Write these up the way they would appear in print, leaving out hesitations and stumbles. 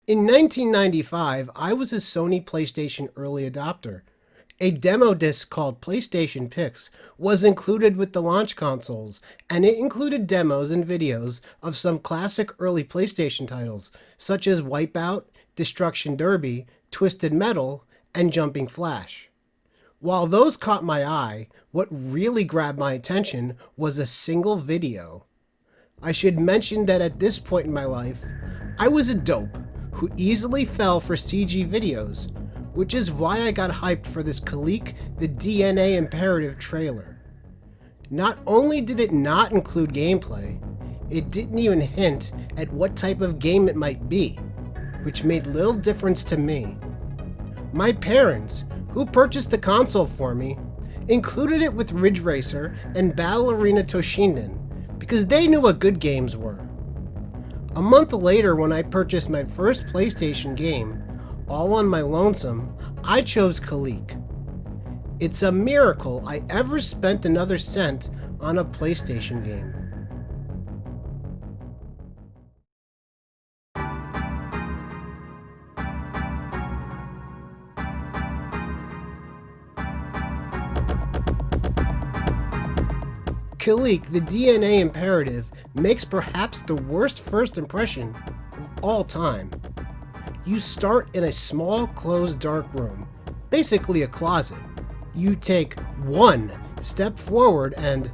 In 1995, I was a Sony PlayStation early adopter. A demo disc called PlayStation Pix was included with the launch consoles, and it included demos and videos of some classic early PlayStation titles, such as Wipeout, Destruction Derby, Twisted Metal, and Jumping Flash. While those caught my eye, what really grabbed my attention was a single video. I should mention that at this point in my life, I was a dope who easily fell for CG videos, which is why I got hyped for this Kileak the DNA Imperative trailer. Not only did it not include gameplay, it didn't even hint at what type of game it might be, which made little difference to me. My parents, who purchased the console for me, included it with Ridge Racer and Battle Arena Toshinden because they knew what good games were. A month later, when I purchased my first PlayStation game, all on my lonesome, I chose Kileak. It's a miracle I ever spent another cent on a PlayStation game. Kileak the DNA Imperative makes perhaps the worst first impression of all time. You start in a small, closed, dark room, basically a closet. You take one step forward and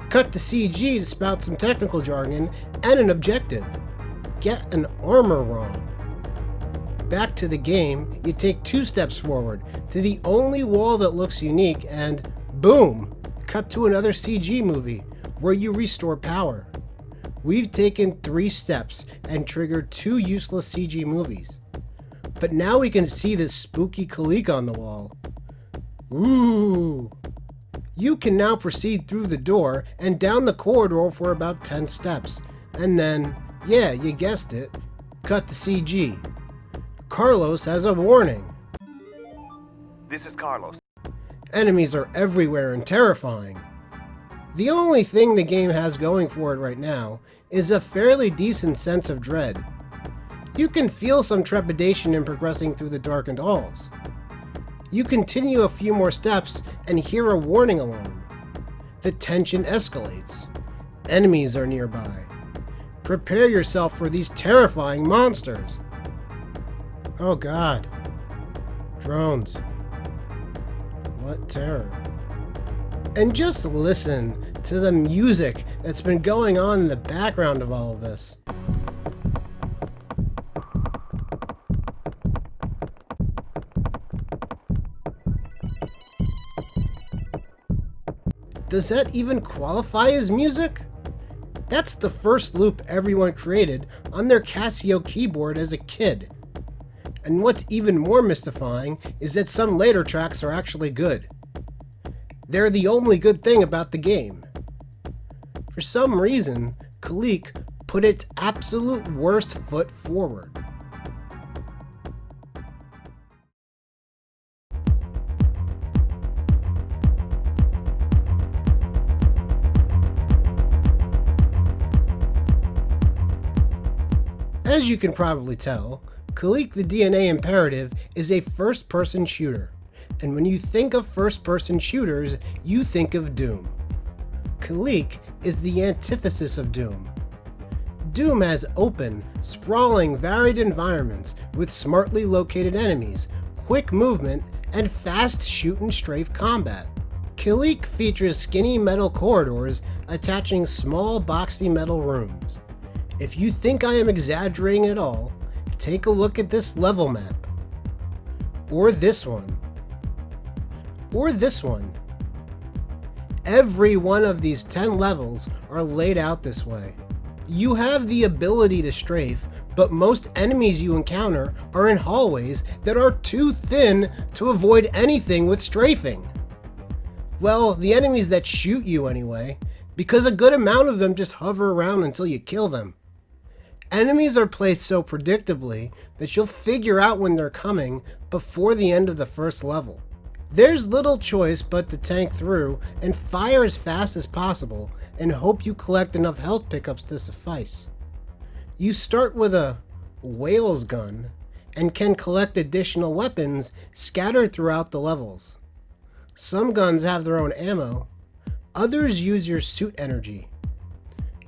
cut to CG to spout some technical jargon and an objective. Get an armor wrong. Back to the game, you take two steps forward to the only wall that looks unique and boom! Cut to another CG movie where you restore power. We've taken 3 steps and triggered 2 useless CG movies. But now we can see this spooky Kileak on the wall. Ooh! You can now proceed through the door and down the corridor for about 10 steps. And then, yeah, you guessed it, cut to CG. Carlos has a warning. This is Carlos. Enemies are everywhere and terrifying. The only thing the game has going for it right now is a fairly decent sense of dread. You can feel some trepidation in progressing through the darkened halls. You continue a few more steps and hear a warning alarm. The tension escalates. Enemies are nearby. Prepare yourself for these terrifying monsters. Oh God. Drones. What terror. And just listen to the music that's been going on in the background of all of this. Does that even qualify as music? That's the first loop everyone created on their Casio keyboard as a kid. And what's even more mystifying is that some later tracks are actually good. They're the only good thing about the game. For some reason, Kileak put its absolute worst foot forward. As you can probably tell, Kileak the DNA Imperative is a first-person shooter, and when you think of first-person shooters, you think of Doom. Kileak is the antithesis of Doom. Doom has open, sprawling, varied environments with smartly located enemies, quick movement, and fast shoot-and-strafe combat. Kileak features skinny metal corridors attaching small, boxy metal rooms. If you think I am exaggerating at all, take a look at this level map. Or this one. Or this one. Every one of these 10 levels are laid out this way. You have the ability to strafe, but most enemies you encounter are in hallways that are too thin to avoid anything with strafing. Well, the enemies that shoot you anyway, because a good amount of them just hover around until you kill them. Enemies are placed so predictably that you'll figure out when they're coming before the end of the first level. There's little choice but to tank through and fire as fast as possible and hope you collect enough health pickups to suffice. You start with a whale's gun and can collect additional weapons scattered throughout the levels. Some guns have their own ammo, others use your suit energy.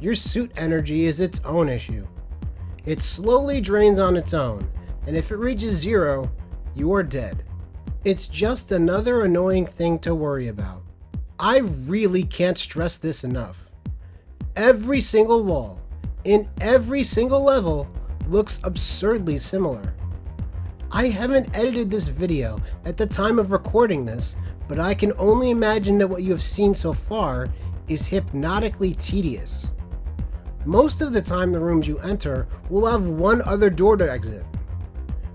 Your suit energy is its own issue. It slowly drains on its own, and if it reaches 0, you're dead. It's just another annoying thing to worry about. I really can't stress this enough. Every single wall, in every single level, looks absurdly similar. I haven't edited this video at the time of recording this, but I can only imagine that what you have seen so far is hypnotically tedious. Most of the time the rooms you enter will have one other door to exit.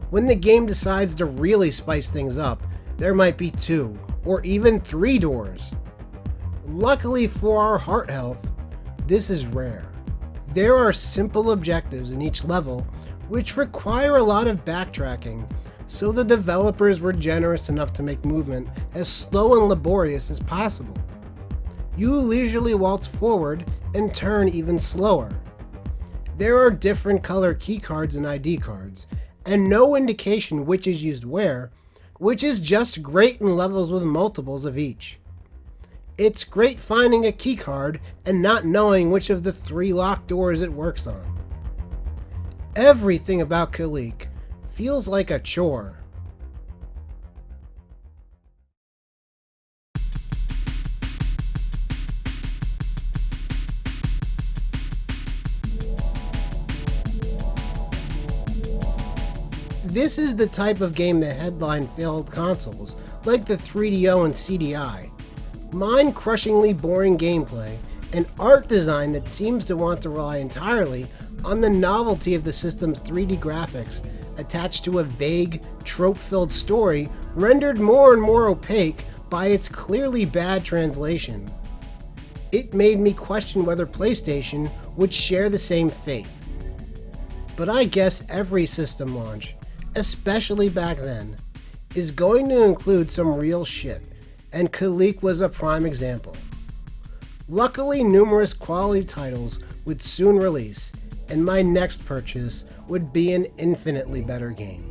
When the game decides to really spice things up, there might be 2 or even 3 doors. Luckily for our heart health, this is rare. There are simple objectives in each level which require a lot of backtracking, so the developers were generous enough to make movement as slow and laborious as possible. You leisurely waltz forward and turn even slower. There are different color keycards and ID cards, and no indication which is used where, which is just great in levels with multiples of each. It's great finding a keycard and not knowing which of the 3 locked doors it works on. Everything about Kileak feels like a chore. This is the type of game that headlined failed consoles, like the 3DO and CDI. Mind-crushingly boring gameplay, and art design that seems to want to rely entirely on the novelty of the system's 3D graphics, attached to a vague, trope-filled story rendered more and more opaque by its clearly bad translation. It made me question whether PlayStation would share the same fate. But I guess every system launch, especially back then, is going to include some real shit, and Kileak was a prime example. Luckily, numerous quality titles would soon release, and my next purchase would be an infinitely better game.